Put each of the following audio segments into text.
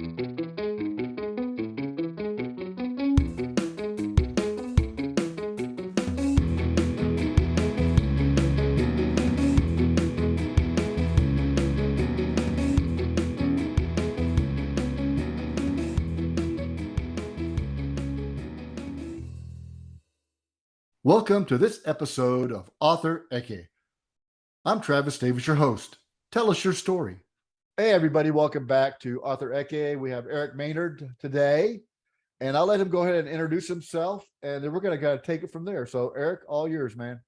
Welcome to this episode of Author Eke. I'm Travis Davis, your host. Tell us your story. Hey, everybody, welcome back to Author Eke. We have Eric Maynard today, and I'll let him go ahead and introduce himself, and then we're going to take it from there. So, Eric, all yours, man.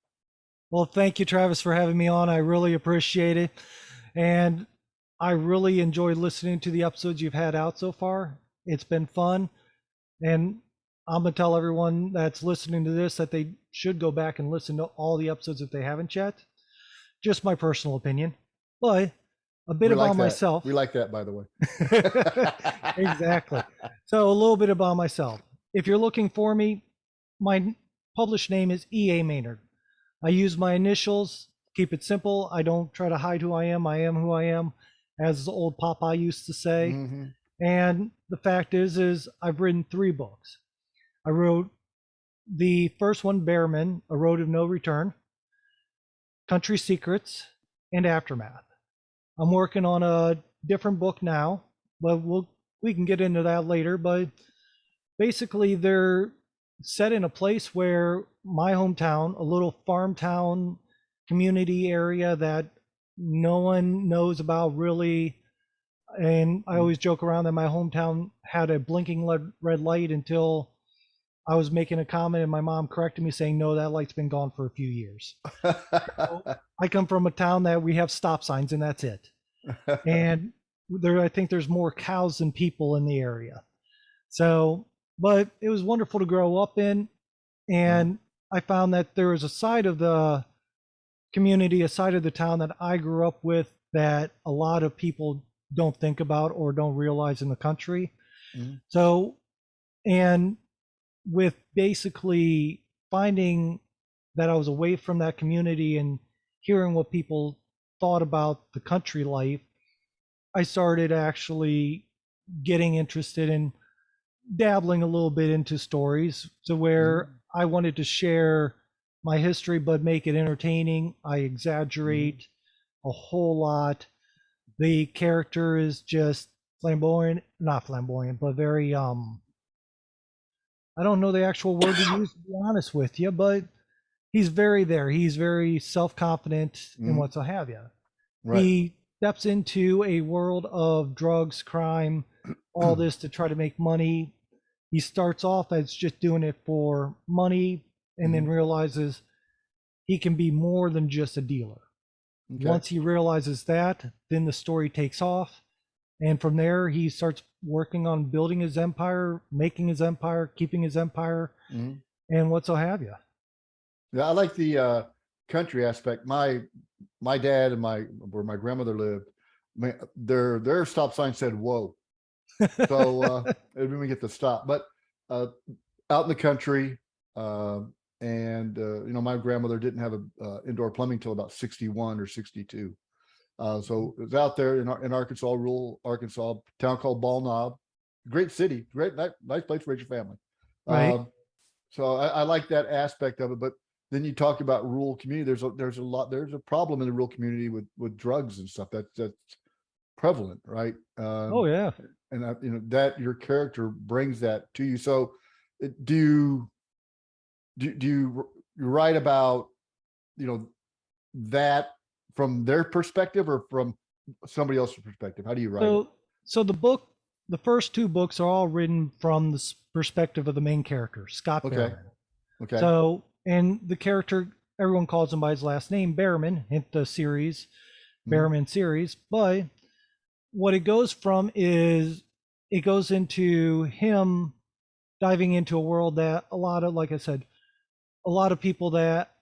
Well, thank you, Travis, for having me on. I really appreciate it. And I really enjoyed listening to the episodes you've had out so far. It's been fun. And I'm going to tell everyone that's listening to this that they should go back and listen to all the episodes if they haven't yet. Just my personal opinion. But a bit about myself. We like that, by the way. Exactly. So a little bit about myself. If you're looking for me, my published name is E.A. Maynard. I use my initials, keep it simple. I don't try to hide who I am. I am who I am, as old Popeye used to say. Mm-hmm. And the fact is I've written 3 books. I wrote the first one, Bearman, A Road of No Return, Country Secrets, and Aftermath. I'm working on a different book now, but we can get into that later. But basically, they're set in a place where my hometown, a little farm town community area that no one knows about really. And I always joke around that my hometown had a blinking red light until I was making a comment and my mom corrected me saying, no, that light's been gone for a few years. So I come from a town that we have stop signs and that's it. And I think there's more cows than people in the area. So, but it was wonderful to grow up in. And I found that there was a side of the community, a side of the town that I grew up with that a lot of people don't think about or don't realize in the country. Mm-hmm. So, and with basically finding that I was away from that community and hearing what people thought about the country life, I started actually getting interested in dabbling a little bit into stories to where I wanted to share my history, but make it entertaining. I exaggerate a whole lot. The character is just not flamboyant, but very, I don't know the actual word to use, to be honest with you, but he's very self-confident and what have you. Right. He steps into a world of drugs, crime, all this to try to make money. He starts off as just doing it for money and then realizes he can be more than just a dealer. Okay. Once he realizes that, then the story takes off. And from there, he starts working on building his empire, making his empire, keeping his empire, and what so have you. Yeah, I like the country aspect. My dad and where my grandmother lived, their stop sign said "whoa," so when we get to stop. But out in the country, and my grandmother didn't have indoor plumbing till about 61 or 62. So it was out there in Arkansas, rural Arkansas, town called Ball Knob. Great city, nice place to raise your family. Right. So I like that aspect of it. But then you talk about rural community. There's a problem in the rural community with drugs and stuff. That's prevalent, right? Oh yeah. And that your character brings that to you. So do you write about that from their perspective or from somebody else's perspective? How do you write it? So the first 2 books are all written from the perspective of the main character, Scott Bearman. Okay. So, and the character, everyone calls him by his last name, Bearman, hint the series, Bearman series. But what it goes from is it goes into him diving into a world that like I said, a lot of people that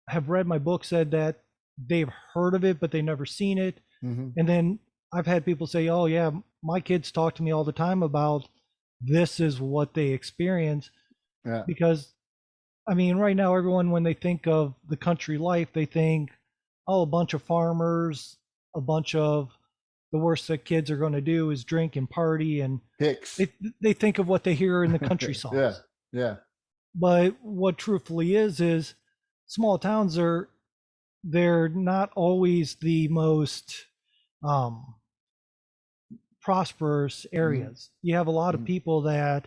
have read my book said that they've heard of it, but they've never seen it. And then I've had people say, oh yeah, my kids talk to me all the time about this is what they experience. Yeah. Because I mean, right now, everyone, when they think of the country life, they think, oh, a bunch of farmers, a bunch of the worst that kids are going to do is drink and party, and Hicks. they think of what they hear in the country Yeah. songs. Yeah. But what truthfully is small towns they're not always the most um, prosperous areas. You have a lot of people that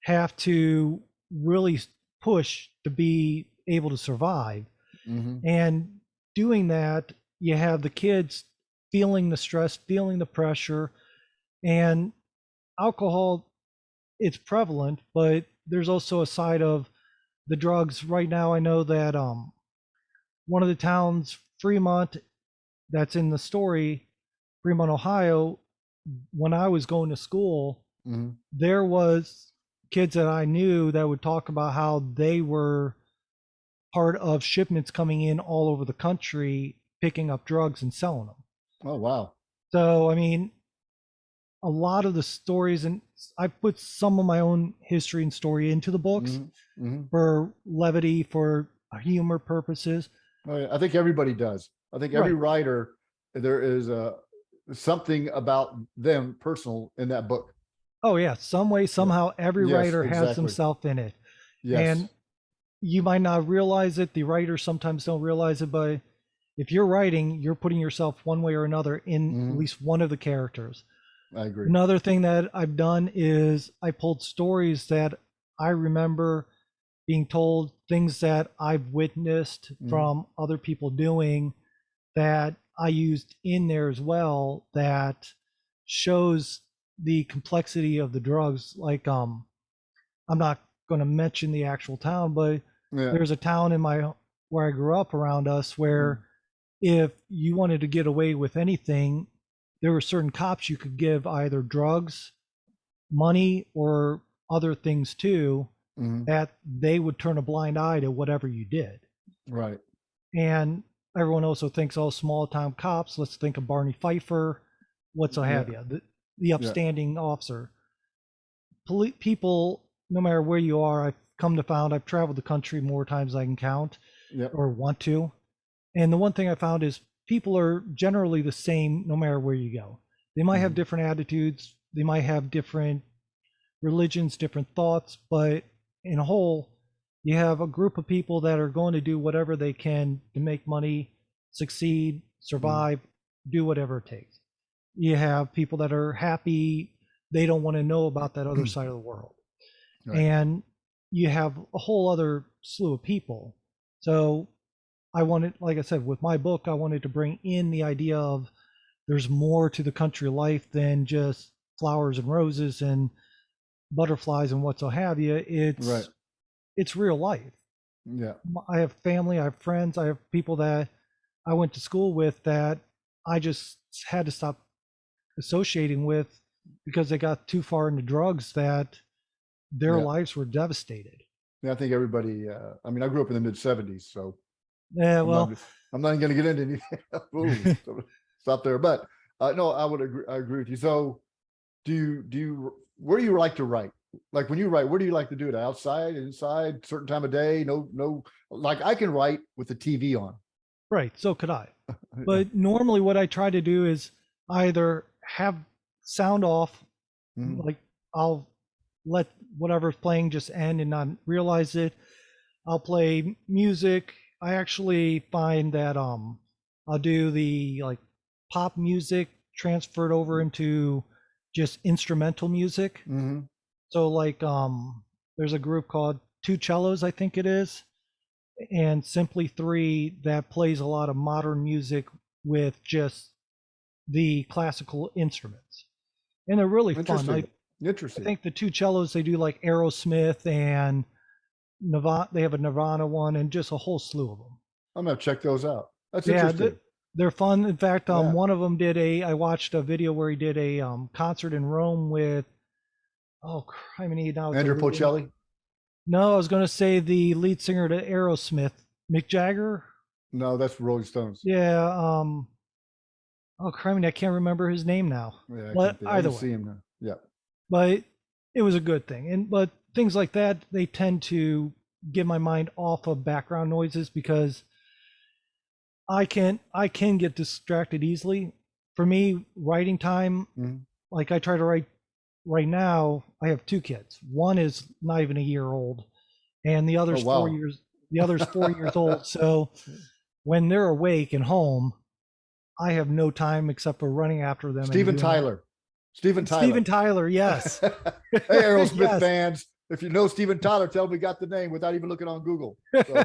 have to really push to be able to survive. And doing that, you have the kids feeling the stress, feeling the pressure, and alcohol, it's prevalent, but there's also a side of the drugs. Right now, I know that one of the towns, Fremont, that's in the story, Fremont, Ohio, when I was going to school, there was kids that I knew that would talk about how they were part of shipments coming in all over the country, picking up drugs and selling them. Oh, wow. So, I mean, a lot of the stories, and I put some of my own history and story into the books for levity, for humor purposes. Oh, yeah. I think everybody does. I think every writer, there is something about them personal in that book. Oh yeah, some way, somehow, every Yes, writer has exactly. himself in it. Yes. And you might not realize it. The writers sometimes don't realize it, but if you're writing, you're putting yourself one way or another in at least one of the characters. I agree. Another thing that I've done is I pulled stories that I remember being told, things that I've witnessed from other people doing, that I used in there as well, that shows the complexity of the drugs. Like I'm not going to mention the actual town, but there's a town in where I grew up around us where if you wanted to get away with anything, there were certain cops you could give either drugs, money, or other things to, that they would turn a blind eye to whatever you did. Right. And everyone also thinks, oh, small town cops, let's think of Barney Pfeiffer, what so have you, the upstanding officer. People, no matter where you are, I've come to found I've traveled the country more times than I can count or want to. And the one thing I found is people are generally the same no matter where you go. They might have different attitudes, they might have different religions, different thoughts, but in a whole, you have a group of people that are going to do whatever they can to make money, succeed, survive, do whatever it takes. You have people that are happy, they don't want to know about that other side of the world. And you have a whole other slew of people. So I wanted, like I said, with my book, I wanted to bring in the idea of there's more to the country life than just flowers and roses and butterflies and what so have you. It's real life. Yeah. I have family, I have friends, I have people that I went to school with that I just had to stop associating with because they got too far into drugs, that their lives were devastated. Yeah, I think everybody, I mean, I grew up in the mid 70s, so yeah, well, I'm not going to get into anything. So stop there. But no, I would agree. I agree with you. So where do you like to write? Like when you write, where do you like to do it? Outside, inside, certain time of day? No, like I can write with the TV on. Right. So could I. But normally what I try to do is either have sound off, like I'll let whatever's playing just end and not realize it. I'll play music. I actually find that I'll do the like pop music transferred over into just instrumental music. So like there's a group called Two Cellos, I think it is, and Simply Three, that plays a lot of modern music with just the classical instruments, and they're really fun. Interesting. I think the Two Cellos, they do like Aerosmith and Nirvana. They have a Nirvana one and just a whole slew of them. I'm gonna check those out. That's interesting. They're fun. In fact, one of them I watched a video where he did a concert in Rome with, I mean, now Andrew Bocelli. No, I was going to say the lead singer to Aerosmith, Mick Jagger. No, that's Rolling Stones. Yeah. I can't remember his name now. Yeah, but either way, see him now. Yeah. But it was a good thing, but things like that, they tend to get my mind off of background noises because I can get distracted easily for me, writing time, Mhm. like I try to write right now, I have two kids. One is not even a year old, and Oh, wow. the other's 4 years old. So when they're awake and home, I have no time except for running after them and Steven doing Tyler. Steven Steven Tyler. Tyler, yes. Hey, Aerosmith Yes. fans, if you know Steven Tyler, tell me got the name without even looking on Google. So.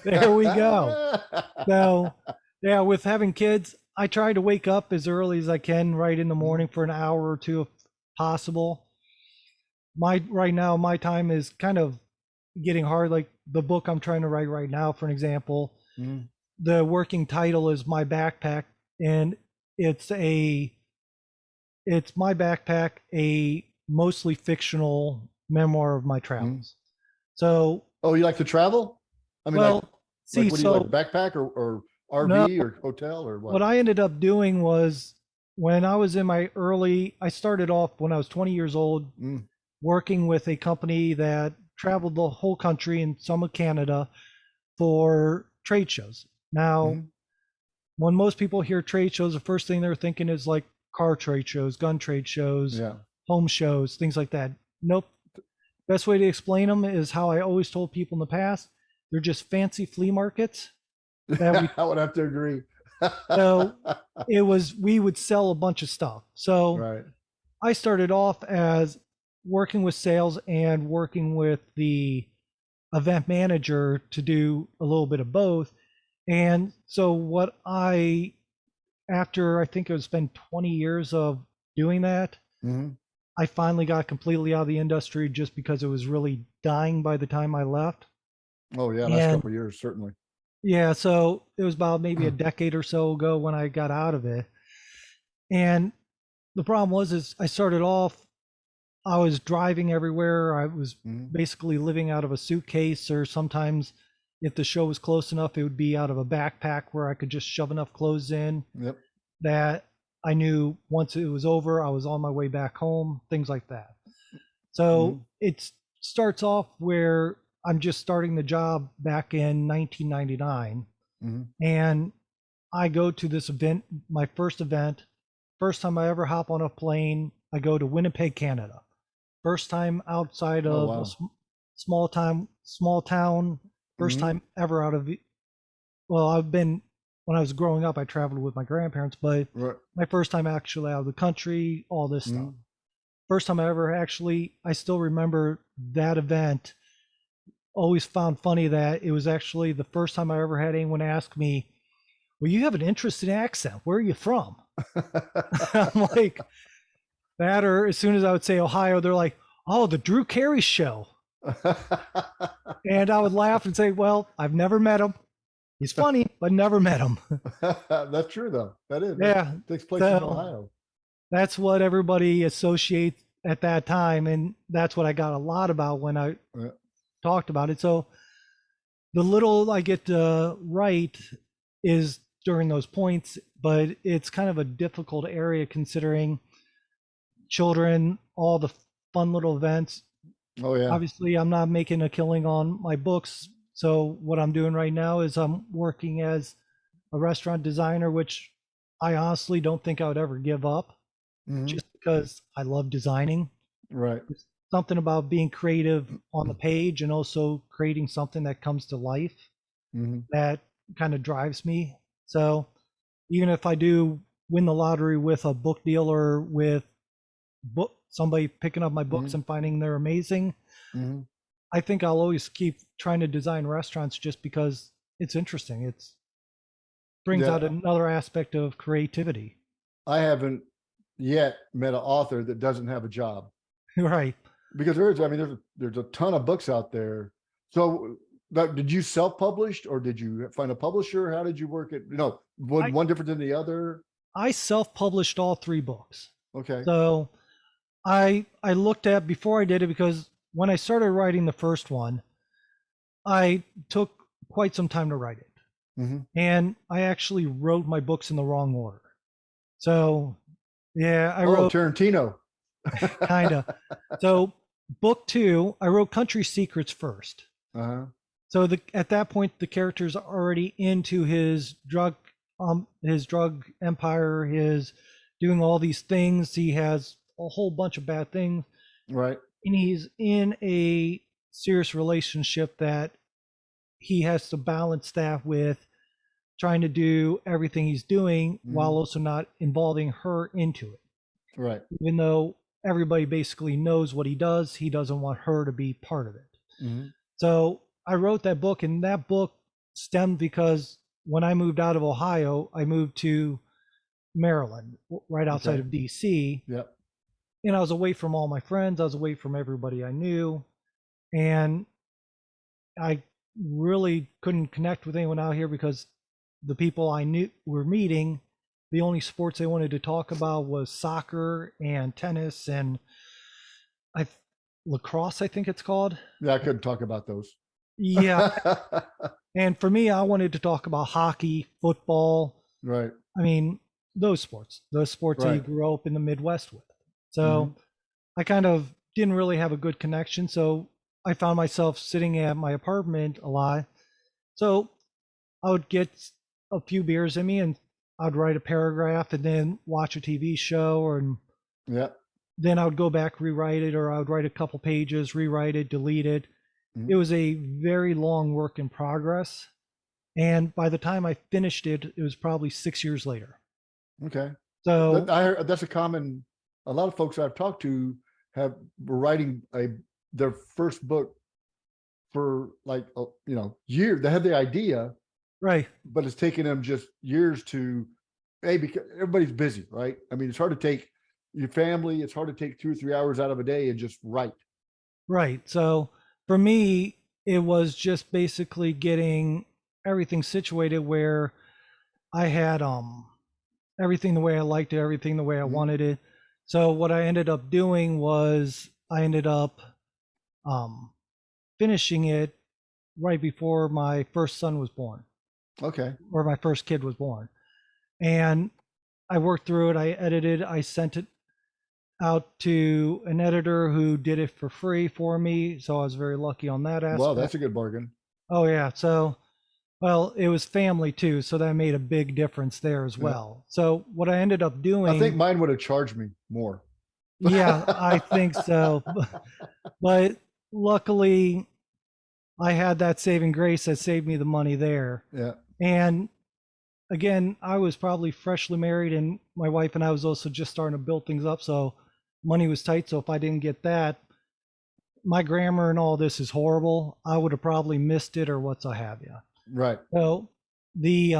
There we go. So, yeah, with having kids, I try to wake up as early as I can, right in the morning for an hour or two if possible. Right now, my time is kind of getting hard. Like the book I'm trying to write right now, for an example, Mhm. the working title is My Backpack, and it's a it's my backpack, a mostly fictional memoir of my travels. So, Oh, you like to travel? I mean, well, see, what do you like? so Backpack or no, RV or hotel or what what? I ended up doing was when I was in I started off when I was 20 years old Mm, working with a company that traveled the whole country and some of Canada for trade shows. Now, mhm. when most people hear trade shows, the first thing they're thinking is like car trade shows, gun trade shows, Yeah. home shows, things like that. Nope. Best way to explain them is how I always told people in the past. They're just fancy flea markets that we I would have to agree. so we would sell a bunch of stuff. So Right. I started off as working with sales and working with the event manager to do a little bit of both. And so after I think it's been 20 years of doing that, Mhm. I finally got completely out of the industry just because it was really dying by the time I left. Oh yeah, last And couple of years certainly. yeah, so it was about maybe a decade or so ago when I got out of it. And the problem was is I started off, I was driving everywhere. I was Mhm. basically living out of a suitcase, or sometimes if the show was close enough, it would be out of a backpack where I could just shove enough clothes in Yep. that I knew once it was over, I was on my way back home, things like that. So Mhm. it starts off where I'm just starting the job back in 1999, Mhm. and I go to this event, my first event, first time I ever hop on a plane. I go to Winnipeg, Canada. First time outside Oh of a wow. small town. First Mhm. time ever out of. Well, I've been when I was growing up. I traveled with my grandparents, but Right. my first time actually out of the country, all this stuff. Mhm. First time I ever actually, I still remember that event. Always found funny that it was actually the first time I ever had anyone ask me, "Well, you have an interesting accent. Where are you from?" I'm like that, or as soon as I would say Ohio, they're like, "Oh, the Drew Carey show," and I would laugh and say, "Well, I've never met him. He's funny, but never met him." That's true though. That Yeah, takes place in so Ohio. that's what everybody associates at that time, and that's what I got a lot about when I Yeah. talked about it. So the little I get to write is during those points, but it's kind of a difficult area considering children, all the fun little events. Oh yeah. Obviously, I'm not making a killing on my books. So what I'm doing right now is I'm working as a restaurant designer, which I honestly don't think I would ever give up Mhm. just because I love designing. Right. There's something about being creative on the page and also creating something that comes to life Mhm. that kind of drives me. So even if I do win the lottery with a book deal or with somebody picking up my books Mhm. and finding they're amazing, Mhm. I think I'll always keep trying to design restaurants just because it's interesting. It's brings out Yeah. another aspect of creativity. I haven't yet met an author that doesn't have a job Right. because I mean, there's a ton of books out there. So, did you self-published or did you find a publisher? How did you work it? I One different than the other. I self-published all three books. Okay. So I looked at before I did it because when I started writing the first one, I took quite some time to write it. Mm-hmm. And I actually wrote my books in the wrong order. So yeah, I Oh, wrote Tarantino. kind of. So book two, I wrote Country Secrets first. Uh-huh. So at that point, the character's already into his drug his drug empire, his doing all these things. He has a whole bunch of bad things, Right. and he's in a serious relationship that he has to balance that with trying to do everything he's doing while Mhm. also not involving her into it. Right. Even though everybody basically knows what he does, he doesn't want her to be part of it. Mhm. So I wrote that book, and that book stemmed because when I moved out of Ohio, I moved to Maryland, right outside Okay. of DC. Yep. And I was away from all my friends, I was away from everybody I knew. And I really couldn't connect with anyone out here because the people I knew were meeting, the only sports they wanted to talk about was soccer and tennis and I lacrosse, I think it's called. Yeah, I couldn't talk about those. Yeah, and for me, I wanted to talk about hockey, football. Right. I mean, those sports that you Right. grew up in the Midwest with. Mhm. So I kind of didn't really have a good connection. So I found myself sitting at my apartment a lot. So I would get a few beers in me and I'd write a paragraph and then watch a TV show, or Yep. then I would go back, rewrite it, or I would write a couple pages, rewrite it, delete it. It Mhm. was a very long work in progress. And by the time I finished it, it was probably 6 years later. Okay. That So, I heard that's a common a lot of folks I've talked to have were writing their first book for like, year. They had the idea, right, but it's taken them just years to, because everybody's busy, right? I mean, it's hard to take your family, it's hard to take 2 or 3 hours out of a day and just write. right. So for me, it was just basically getting everything situated where I had everything the way I liked it, everything the way I Mhm. wanted it. So what I ended up doing was I ended up um finishing it right before my first son was born, Okay. or my first kid was born. And I worked through it, I edited, I sent it out to an editor who did it for free for me. So I was very lucky on that Wow, aspect. that's a good bargain. Oh, yeah. So, well, it was family too. So that made a big difference there as Yeah. well. So what I ended up I think doing, mine would have charged me more. yeah, I think so. But luckily, I had that saving grace that saved me the money there. Yeah. And again, I was probably freshly married, and my wife and I was also just starting to build things up. So money was tight. So if I didn't get that, my grammar and all this is horrible. I would have probably missed it or what's I have you. Right. So the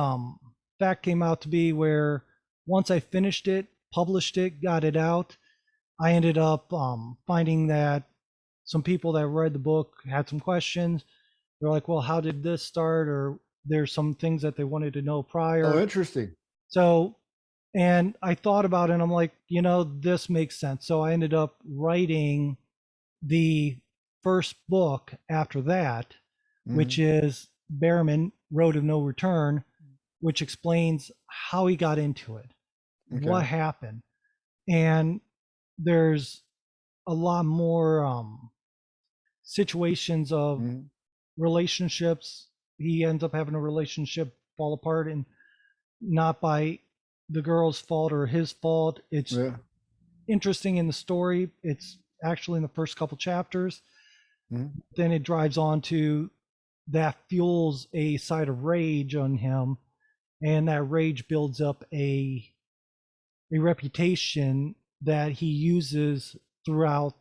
fact came out to be where once I finished it, published it, got it out, I ended up finding that some people that read the book had some questions. They're like, well, how did this start? Or there's some things that they wanted to know Oh, prior. interesting. So, and I thought about it and I'm like, this makes sense. So I ended up writing the first book after that, which Mhm. is Behrman, Road of No Return, which explains how he got into it, what Okay. happened. And there's a lot more situations of Mhm. relationships. He ends up having a relationship fall apart, and not by the girl's fault or his fault. It's Yeah. interesting in the story. It's actually in the first couple chapters. Mhm. Then it drives on to that fuels a side of rage on him, and that rage builds up a reputation that he uses throughout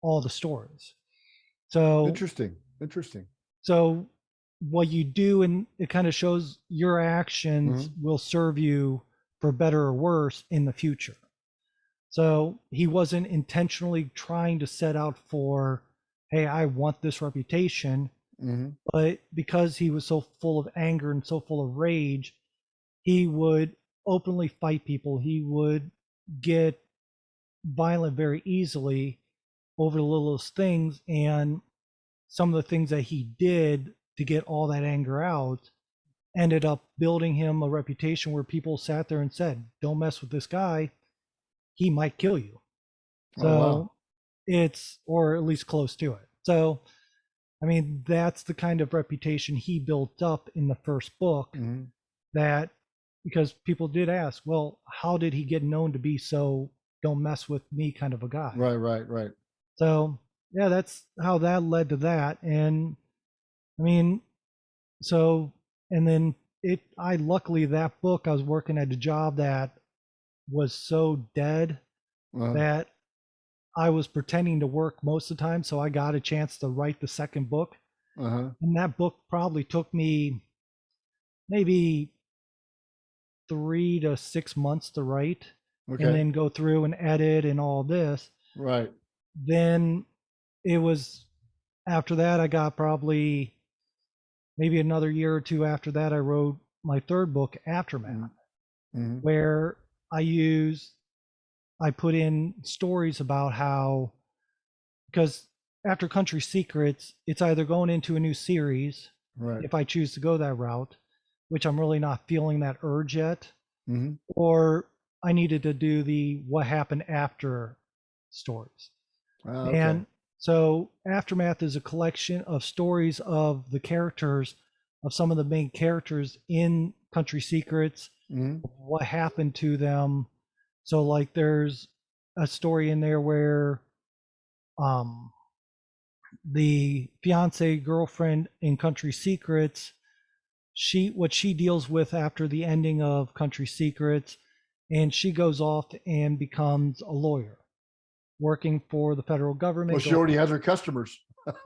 all the stories. So Interesting. Interesting. so what you do, and it kind of shows your actions Mhm. will serve you for better or worse in the future. So he wasn't intentionally trying to set out for, hey, I want this reputation, Mhm. but because he was so full of anger and so full of rage, he would openly fight people. He would get violent very easily over the littlest things. And some of the things that he did to get all that anger out ended up building him a reputation where people sat there and said, don't mess with this guy. He might kill you. Oh, wow. So or at least close to it. So, I mean, that's the kind of reputation he built up in the first book Mhm. that because people did ask, well, how did he get known to be so don't mess with me kind of a guy? Right. So yeah, that's how that led to that. And I mean, so and then I luckily that book I was working at a job that was so dead Uh, that I was pretending to work most of the time, so I got a chance to write the second book. uh-huh. And that book probably took me maybe 3 to 6 months to write and Okay. then go through and edit and all this. Right. Then it was after that, I got probably maybe another year or two after that, I wrote my third book, Aftermath, Mm-hmm. where I put in stories about how, because after Country Secrets, it's either going into a new series Right. if I choose to go that route, which I'm really not feeling that urge yet, Mm-hmm. or I needed to do the what happened after stories. Okay. And so Aftermath is a collection of stories of the characters, of some of the main characters in Country Secrets, Mm-hmm. what happened to them. So like there's a story in there where um the fiance girlfriend in Country Secrets, what she deals with after the ending of Country Secrets, and she goes off and becomes a lawyer working for the federal Well, government. she already has her customers.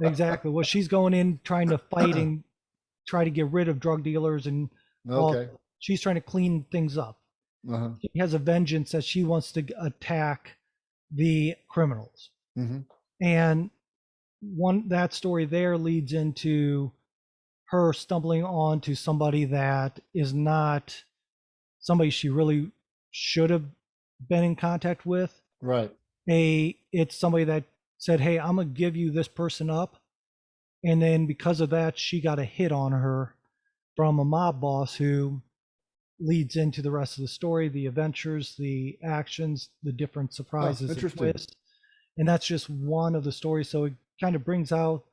Exactly. Well, she's going in trying to fight and try to get rid of drug dealers and all. Okay. She's trying to clean things up. Uh-huh. She has a vengeance that she wants to attack the criminals. Mm-hmm. And that story there leads into her stumbling onto somebody that is not somebody she really should have been in contact with. Right. It's somebody that said, "Hey, I'm gonna give you this person up," and then because of that, she got a hit on her from a mob boss who leads into the rest of the story, the adventures, the actions, the different Oh, surprises, the interesting. twists, and that's just one of the stories. So it kind of brings out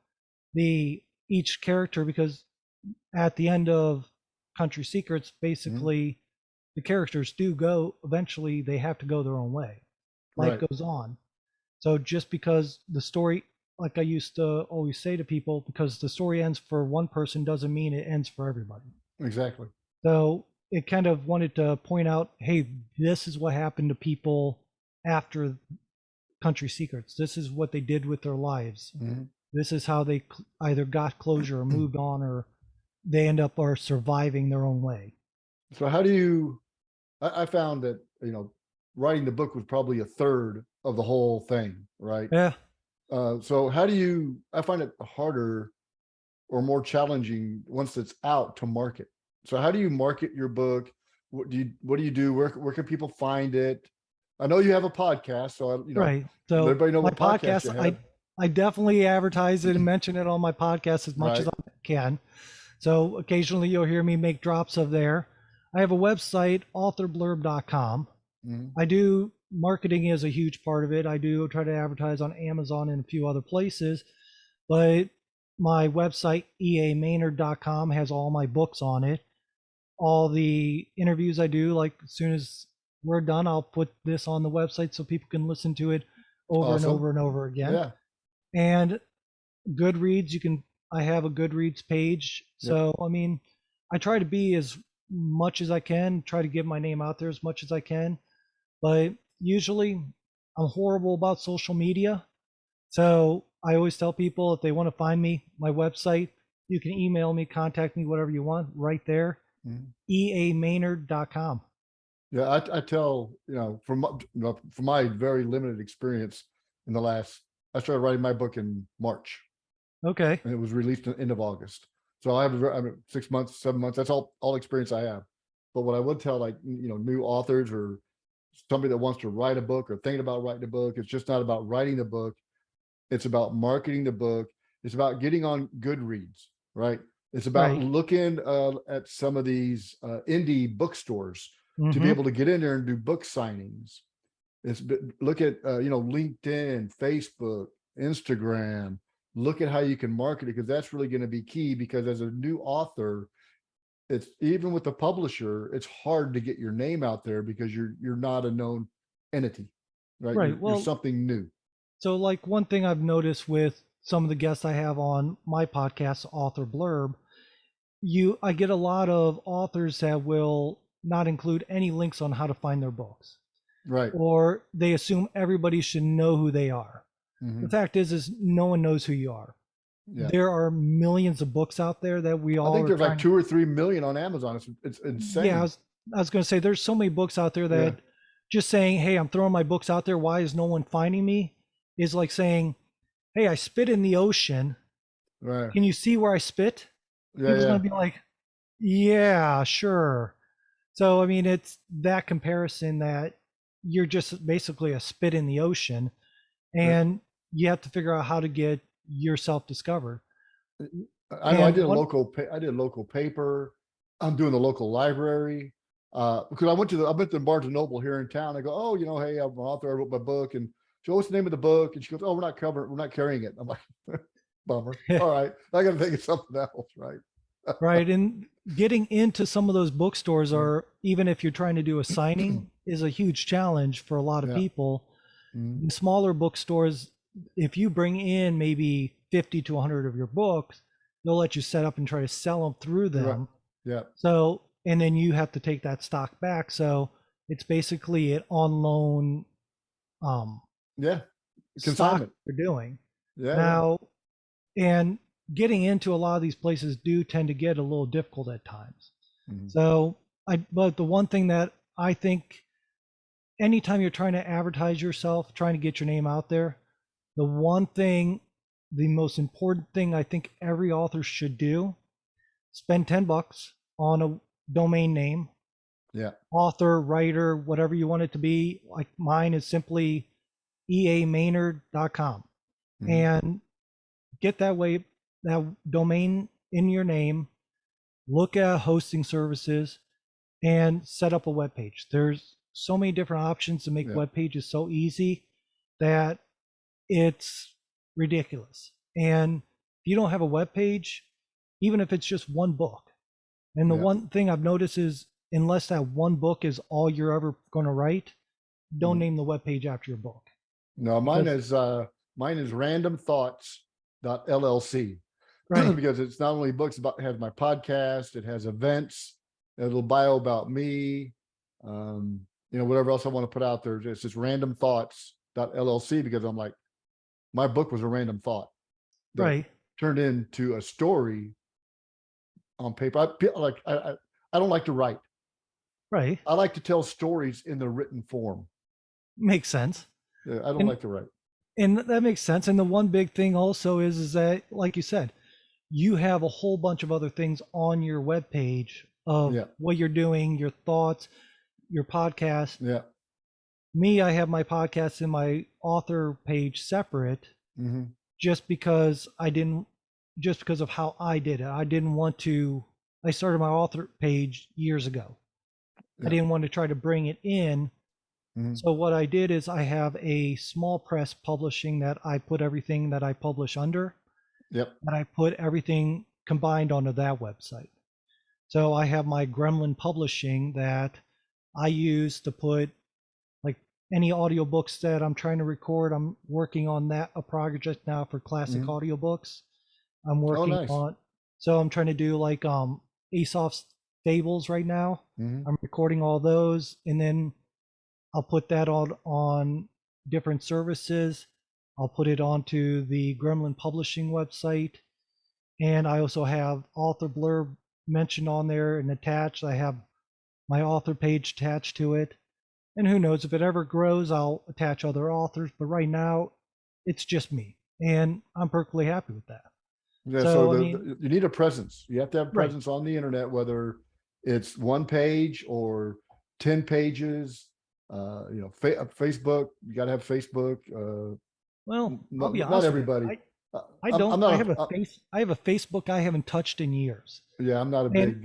the each character, because at the end of Country Secrets, Mm-hmm. basically the characters do go eventually, they have to go their own way. Life Right. goes on. So just because the story, like I used to always say to people, because the story ends for one person doesn't mean it ends for everybody. Exactly. So it kind of wanted to point out, hey, this is what happened to people after Country Secrets. This is what they did with their lives. Mm-hmm. This is how they either got closure or moved on, or they end up are surviving their own way. So how do you, I found that, writing the book was probably a third of the whole thing, right? Yeah. So how do you, I find it harder or more challenging once it's out to market. So how do you market your book? What do you do? Where can people find it? I know you have a podcast, so Right. let So everybody know my what podcast podcast, you have. I definitely advertise it and mention it on my podcast as much as Right. I can. So occasionally you'll hear me make drops of there. I have a website, authorblurb.com. Mhm. I do marketing is a huge part of it. I do try to advertise on Amazon and a few other places, but my website, eamaynard.com, has all my books on it. All the interviews I do, like as soon as we're done, I'll put this on the website so people can listen to it over and Awesome. over and over again. Yeah. And Goodreads, I have a Goodreads page. Yep. So, I mean, I try to be as much as I can, try to get my name out there as much as I can. But usually I'm horrible about social media. So I always tell people if they want to find me, my website, you can email me, contact me, whatever you want, right there, Mhm. eamaynard.com. Yeah. I tell, from my very limited experience in the last, I started writing my book in March Okay. and it was released in the end of August. So I mean, 6 months, 7 months, that's all experience I have. But what I would tell, like, new authors or somebody that wants to write a book or thinking about writing a book, it's just not about writing the book. It's about marketing the book. It's about getting on Goodreads, right? It's about Right. looking at some of these indie bookstores to be Mm-hmm. able to get in there and do book signings. Look at LinkedIn, Facebook, Instagram. Look at how you can market it, because that's really going to be key. Because as a new author, it's even with the publisher, it's hard to get your name out there because you're not a known entity, right? Right. You're Well, something new. so like one thing I've noticed with some of the guests I have on my podcast, Author Blurb, I get a lot of authors that will not include any links on how to find their books, Right. or they assume everybody should know who they are. The fact is no one knows who you are. Yeah. There are millions of books out there that we all I think are there's like trying. 2 or 3 million on Amazon. It's insane. Yeah, I was going to say there's so many books out there that Yeah. just saying, "Hey, I'm throwing my books out there. Why is no one finding me?" is like saying, "Hey, I spit in the ocean. Right. Can you see where I spit?" Yeah. People's Yeah. going to be like, "Yeah, sure." So, I mean, it's that comparison that you're just basically a spit in the ocean, and you have to figure out how to get yourself discovered. I know I And did a one, local, I did a local paper. I'm doing the local library. Because I went to Barnes and Noble here in town. I go, oh, hey, I'm an author. I wrote my book. And she goes, what's the name of the book? And she goes, oh, we're not carrying it. I'm like, bummer. All right. I got to think of something else. Right. right, and getting into some of those bookstores, or even if you're trying to do a signing, is a huge challenge for a lot of Yeah. people. Mhm. The smaller bookstores, if you bring in maybe 50 to 100 of your books, they'll let you set up and try to sell them through You're right. them. Yeah. So, and then you have to take that stock back. So it's basically an on loan Yeah. stock Consignment. they're doing Yeah. Yeah. now. And getting into a lot of these places do tend to get a little difficult at times. Mhm. So but the one thing that I think, anytime you're trying to advertise yourself, trying to get your name out there, the most important thing I think every author should do, spend $10 on a domain name, Yeah. author, writer, whatever you want it to be. Like mine is simply eamaynard.com. Mhm. And get that domain in your name, look at hosting services, and set up a web page. There's so many different options to make Yeah. web pages so easy that it's ridiculous. And if you don't have a web page, even if it's just one book, and the Yeah. one thing I've noticed is unless that one book is all you're ever going to write, don't Mhm. name the web page after your book. No, Because mine is randomthoughts.llc. right, Because it's not only books, it has my podcast, it has events, a little bio about me, whatever else I want to put out there. It's just randomthoughts.llc because I'm like, my book was a random thought that right, turned into a story on paper. I don't like to write. right. I like to tell stories in the written form. Makes sense. Yeah, I don't And like to write. and that makes sense. And the one big thing also is that, like you said, you have a whole bunch of other things on your web page of Yeah. what you're doing, your thoughts, your podcast. Yeah. Me, I have my podcast in my author page separate, Mm-hmm. just because of how I did it. I didn't want to. I started my author page years ago. Yeah. I didn't want to try to bring it in. Mm-hmm. So what I did is I have a small press publishing that I put everything that I publish under, Yep. and I put everything combined onto that website. So I have my Gremlin publishing that I use to put like any audiobooks that I'm trying to record. I'm working on a project now for classic Mhm. audiobooks. I'm Oh, working nice. on, so I'm trying to do like Aesop's Fables right now. Mhm. I'm recording all those, and then I'll put that on different services. I'll put it onto the Gremlin Publishing website, and I also have author blurb mentioned on there and attached. I have my author page attached to it, and who knows, if it ever grows, I'll attach other authors. But right now, it's just me, and I'm perfectly happy with that. Yeah. So So I mean, you need a presence. You have to have right, presence on the internet, whether it's one page or 10 pages. Facebook. You got to have Facebook. well, I'll be Not honest with you. everybody. I I'm don't. I not have a a, I have a Facebook I haven't touched in years. yeah, I'm not a And big,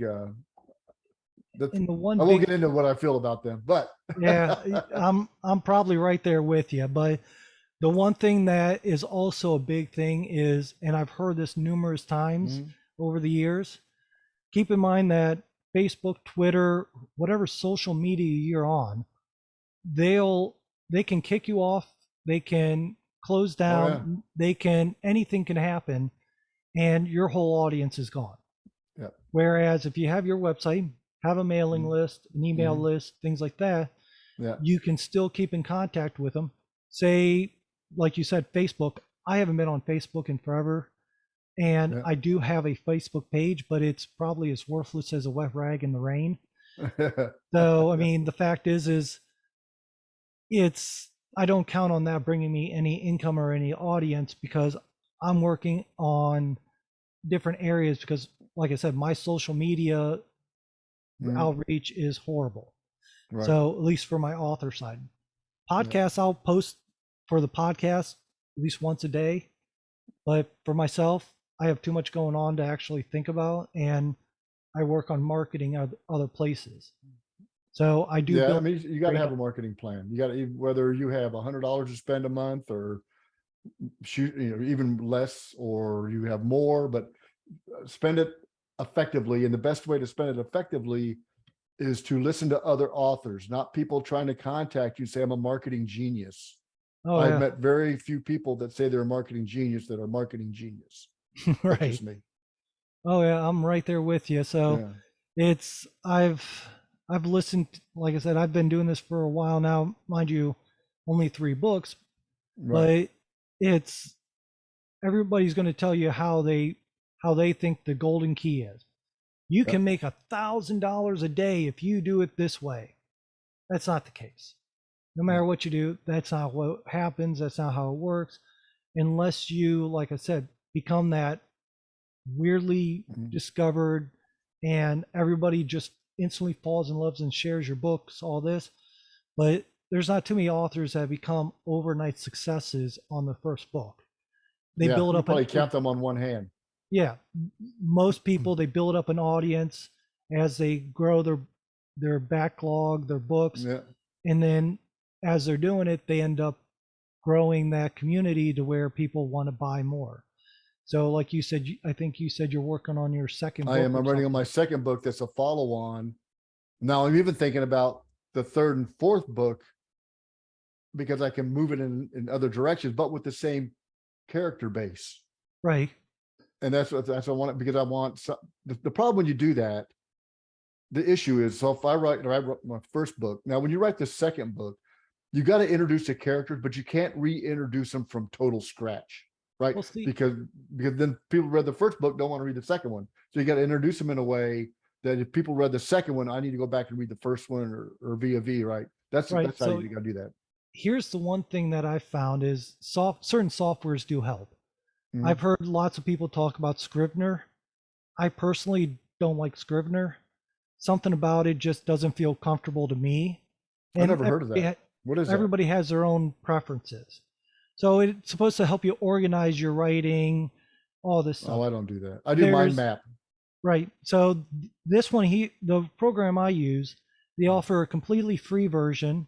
that's, and the one I won't big get into what I feel about them, but yeah, I'm probably right there with you. But the one thing that is also a big thing is, and I've heard this numerous times Mhm. over the years, keep in mind that Facebook, Twitter, whatever social media you're on, they can kick you off, they can close Oh yeah. down, anything can happen, and your whole audience is gone. Yeah. Whereas if you have your website, have a mailing list, an email list, things like that, Yeah. you can still keep in contact with them. Say, like you said, Facebook. I haven't been on Facebook in forever, and Yeah. I do have a Facebook page, but it's probably as worthless as a wet rag in the rain. So, I mean, the fact is I don't count on that bringing me any income or any audience, because I'm working on different areas, because like I said, my social media outreach is horrible. Right. So at least for my author side. Podcasts, I'll post for the podcast at least once a day. But for myself, I have too much going on to actually think about, and I work on marketing other places. So I do Yeah, I build. mean, you got to have a marketing plan. You got to, whether you have $100 to spend a month or shoot, even less, or you have more, but spend it effectively. And the best way to spend it effectively is to listen to other authors, not people trying to contact you, say, I'm a marketing genius. Oh I've yeah, met very few people that say they're a marketing genius that are marketing genius. That's right. just me. Oh yeah, I'm right there with you. So Yeah. it's I've listened, like I said, I've been doing this for a while now, mind you, only 3 books, Right. but it's everybody's going to tell you how they think the golden key is. You can make $1,000 a day if you do it this way. That's not the case. No matter what you do, that's not what happens. That's not how it works. Unless you, like I said, become that weirdly discovered, and everybody just instantly falls in love and shares your books, all this. But there's not too many authors that have become overnight successes on the first book. They build You up probably count them on one hand. Yeah, most people, they build up an audience as they grow their backlog, their books, Yeah. and then as they're doing it, they end up growing that community to where people want to buy more. So, like you said, I think you said you're working on your second book. I am. or I'm writing on something. my second book that's a follow-on. Now I'm even thinking about the third and fourth book because I can move it in other directions, but with the same character base. Right. And that's what I want it, because I want the problem when you do that, the issue is, so if I write my first book, now when you write the second book, you got to introduce the characters, but you can't reintroduce them from total scratch, right? Well, see, Because then people read the first book don't want to read the second one. So you got to introduce them in a way that if people read the second one, I need to go back and read the first one, or via V, right? That's right. how So you got to do that. here's the one thing that I found is certain softwares do help. Mhm. I've heard lots of people talk about Scrivener. I personally don't like Scrivener. Something about it just doesn't feel comfortable to me. I And never heard of that. What is that? everybody has their own preferences. So it's supposed to help you organize your writing, all this stuff. Oh, I don't do that. I do mind map. Right. So this one, the program I use, they offer a completely free version,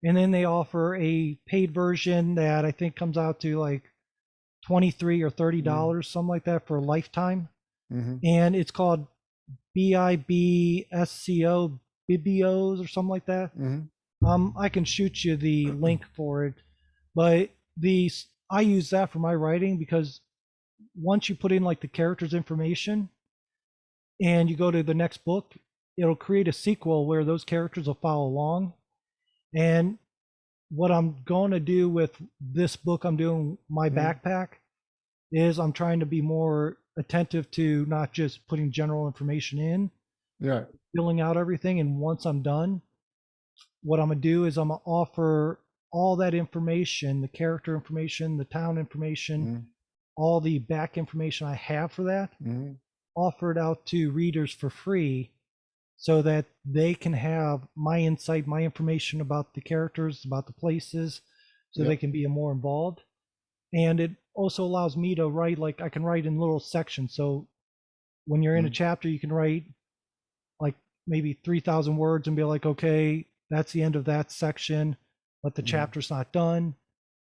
and then they offer a paid version that I think comes out to like $23 or $30, something like that, for a lifetime. And it's called BIBSCO, Bibios or something like that. I can shoot you the link for it, but I use that for my writing, because once you put in like the character's information and you go to the next book, it'll create a sequel where those characters will follow along. And what I'm going to do with this book I'm doing, my backpack, is I'm trying to be more attentive to not just putting general information in, filling out everything. And once I'm done, what I'm going to do is I'm going to offer all that information, the character information, the town information, all the back information I have for that, offer it out to readers for free, so that they can have my insight, my information about the characters, about the places, so they can be more involved. And it also allows me to write, like I can write in little sections. So when you're in a chapter, you can write like maybe 3,000 words and be like, okay, that's the end of that section, but the chapter's not done.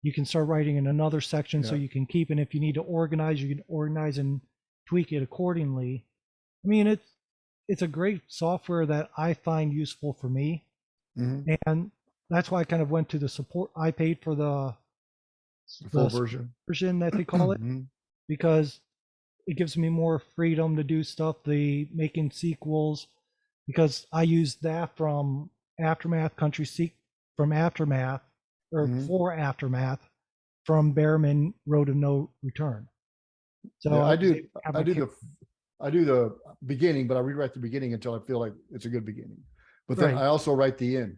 You can start writing in another section, so you can keep, and if you need to organize, you can organize and tweak it accordingly. I mean, it's a great software that I find useful for me, Mhm. and that's why I kind of went to the support. I paid for The full the version. version that they call it, Mhm. because it gives me more freedom to do stuff. The making sequels, because I use that from Aftermath Country Seek from Aftermath or Mhm. for Aftermath from Behrman Road of No Return. So Yeah, I was able to have I my do character. the I do the beginning, but I rewrite the beginning until I feel like it's a good beginning. But then Right, I also write the end.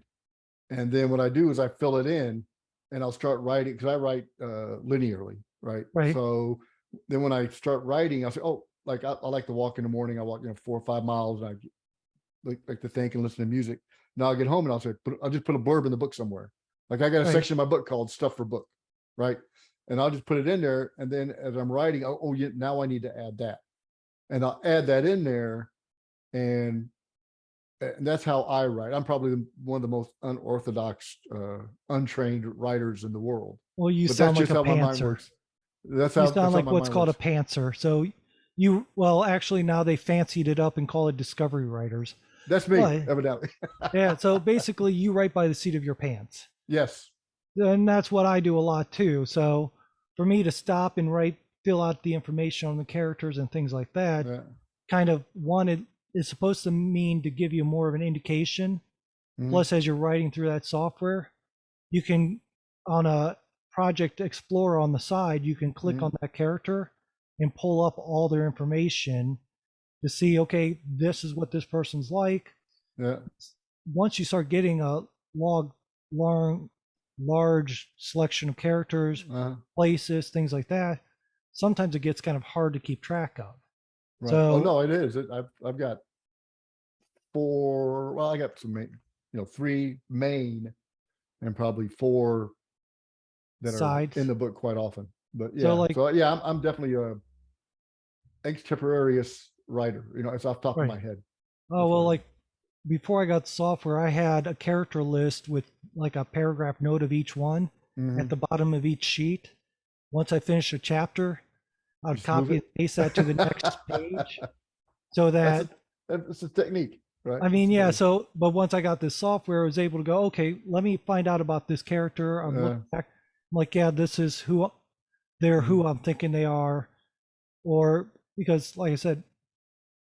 And then what I do is I fill it in and I'll start writing because I write linearly, right? right, So then when I start writing, I'll say, oh, like I like to walk in the morning. I walk, 4 or 5 miles, and I like to think and listen to music. Now I'll get home and I'll say, I'll just put a blurb in the book somewhere. Like I got a right. section of my book called Stuff for Book, right? And I'll just put it in there. And then as I'm writing, oh yeah, now I need to add that. And I'll add that in there. And that's how I write. I'm probably one of the most unorthodox, untrained writers in the world, Well, you but that's sound like just a how my mind pantser. works. That's You how sound that's how like my what's mind called a works. pantser. So well, actually now they fancied it up and call it discovery writers. That's me, But evidently. yeah, so basically you write by the seat of your pants. Yes. And that's what I do a lot too. So for me to stop and write, fill out the information on the characters and things like that, Yeah. kind of one, it is supposed to mean to give you more of an indication. Mhm. Plus, as you're writing through that software, you can, on a project explorer on the side, you can click Mhm. on that character and pull up all their information to see, okay, this is what this person's like. Yeah. Once you start getting a log, long, large selection of characters, Uh-huh. places, things like that, sometimes it gets kind of hard to keep track of. Right. Oh So, no, it is. I've got four. Well, I got some main, three main and probably four that are in sides. the book quite often. But So, yeah, like, so yeah, I'm definitely a extemporaneous writer. It's off the top of right. my head. Oh, That's what well, I do. like, before I got software, I had a character list with like a paragraph note of each one at Mhm. the bottom of each sheet. Once I finished a chapter, I'd Just move copy it. and paste that to the next page so That's that, a that's a technique, right? I mean, It's yeah. very So, but once I got this software, I was able to go, okay, let me find out about this character. I'm uh, looking back, I'm like, yeah, this is who they're, mhm, who I'm thinking they are. Or because, like I said,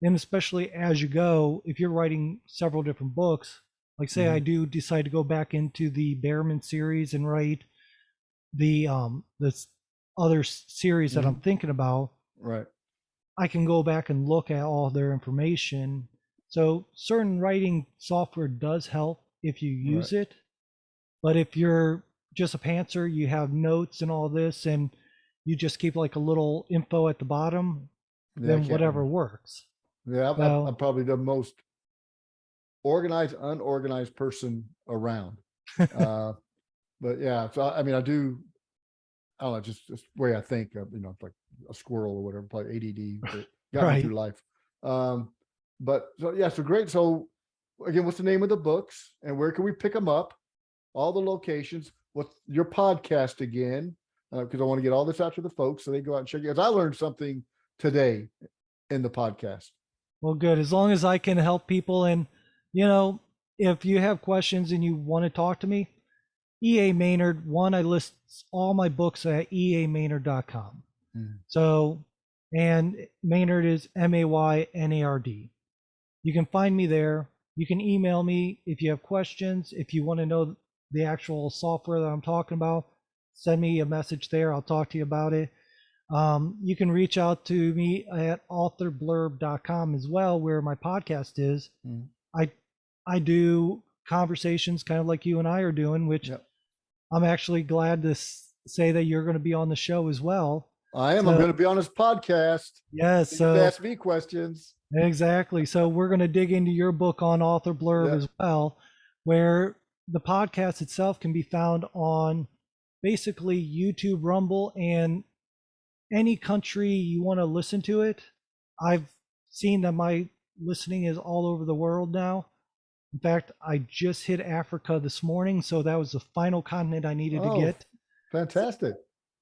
and especially as you go, if you're writing several different books, like say I mhm, do decide to go back into the Behrman series and write this other series that I'm mhm, thinking about, right, I can go back and look at all their information. So certain writing software does help if you right. use it, but if you're just a pantser, you have notes and all this, and you just keep like a little info at the bottom, Yeah, I then can't whatever do. works. Yeah, I'm So probably the most organized, unorganized person around. Uh, but yeah, so I mean, I do. I don't know, just the way I think. It's like a squirrel or whatever, probably ADD that got me right. through life. Um, but so yeah, so great. So again, what's the name of the books and where can we pick them up? All the locations. What's your podcast again? Because I want to get all this out to the folks so they go out and check it. Because I learned something today in the podcast. Well, good. As long as I can help people, and you know, if you have questions and you want to talk to me, EA Maynard, one, I list all my books at eamaynard.com. Mhm. So, and Maynard is Maynard. You can find me there. You can email me if you have questions. If you want to know the actual software that I'm talking about, send me a message there. I'll talk to you about it. You can reach out to me at authorblurb.com as well, where my podcast is. Mhm. I I do conversations kind of like you and I are doing, which Yep. I'm actually glad to say that you're going to be on the show as well. I am. I'm So going to be on this podcast. yes, So you can so ask me questions. exactly. So we're going to dig into your book on Author Blurb Yeah. as well, where the podcast itself can be found on basically YouTube, Rumble, and any country you want to listen to it. I've seen that my listening is all over the world now. In fact, I just hit Africa this morning, so that was the final continent I needed to Oh, get. fantastic.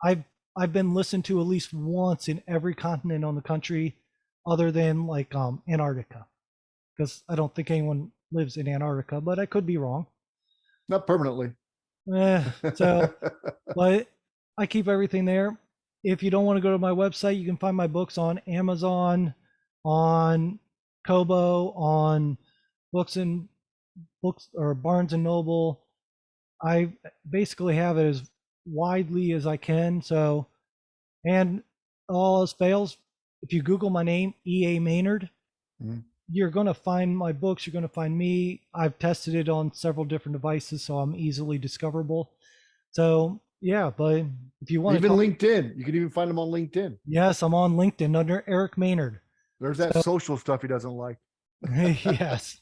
I've I've been listened to at least once in every continent on the country, other than like Antarctica. because I don't think anyone lives in Antarctica, but I could be wrong. Not permanently. So, but I keep everything there. If you don't want to go to my website, you can find my books on Amazon, on Kobo, on books or Barnes and Noble. I basically have it as widely as I can. So, and all else fails, if you Google my name, E.A. Maynard, Mhm. you're going to find my books. You're going to find me. I've tested it on several different devices, so I'm easily discoverable. So, yeah, but if you want to Even talk, LinkedIn. You can even find them on LinkedIn. yes, I'm on LinkedIn under Eric Maynard. There's that social stuff he doesn't like. Yes.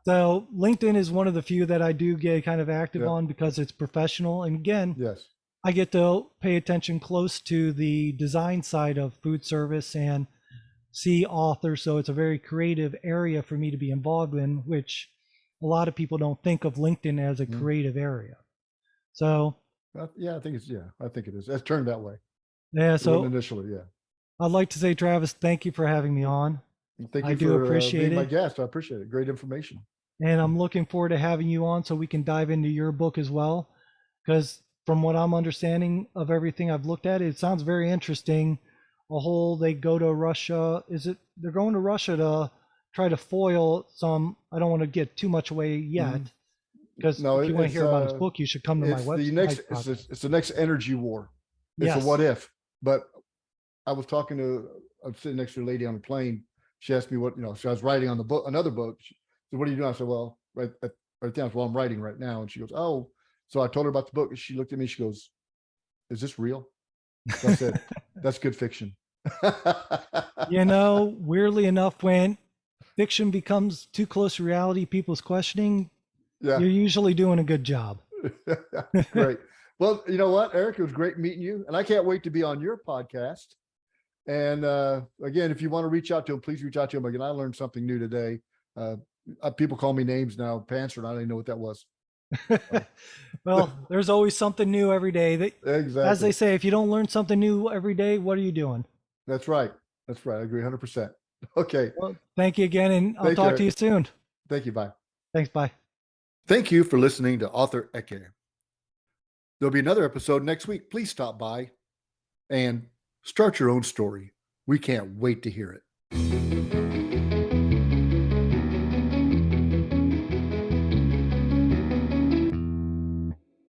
So LinkedIn is one of the few that I do get kind of active Yeah. on because it's professional. And again, Yes. I get to pay attention close to the design side of food service and see authors. So it's a very creative area for me to be involved in, which a lot of people don't think of LinkedIn as a creative area. So Yeah, I think it is. It's turned that way. yeah, It wasn't so initially, yeah. I'd like to say, Travis, thank you for having me on. Thank I you do for appreciate being my it. guest. I appreciate it. Great information. And I'm looking forward to having you on so we can dive into your book as well. Because from what I'm understanding of everything I've looked at, it sounds very interesting. They go to Russia. They're going to Russia to try to foil some, I don't want to get too much away yet. Because No, if you want to hear about his book, you should come to my it's the website. next it's the next energy war. It's a Yes. what if. But I was sitting next to a lady on a plane. She asked me so I was writing on the book, another book. She said, "What are you doing?" I said, "Well, right down. Well, I'm writing right now." And she goes, "Oh." So I told her about the book, and she looked at me. She goes, "Is this real?" So I said, "That's good fiction." Weirdly enough, when fiction becomes too close to reality, people's questioning, Yeah. you're usually doing a good job. Great. Well, you know what, Eric, it was great meeting you, and I can't wait to be on your podcast. And again, if you want to reach out to him, please reach out to him. Again, I learned something new today. People call me names now. Panther, and I didn't know what that was. Well, there's always something new every day. Exactly. As they say, if you don't learn something new every day, what are you doing? That's right. That's right. I agree 100%. Okay. Well, thank you again, and I'll Thank you, talk to you soon. Thank you. Bye. Thanks. Bye. Thank you for listening to Author Eke. There'll be another episode next week. Please stop by and start your own story. We can't wait to hear it.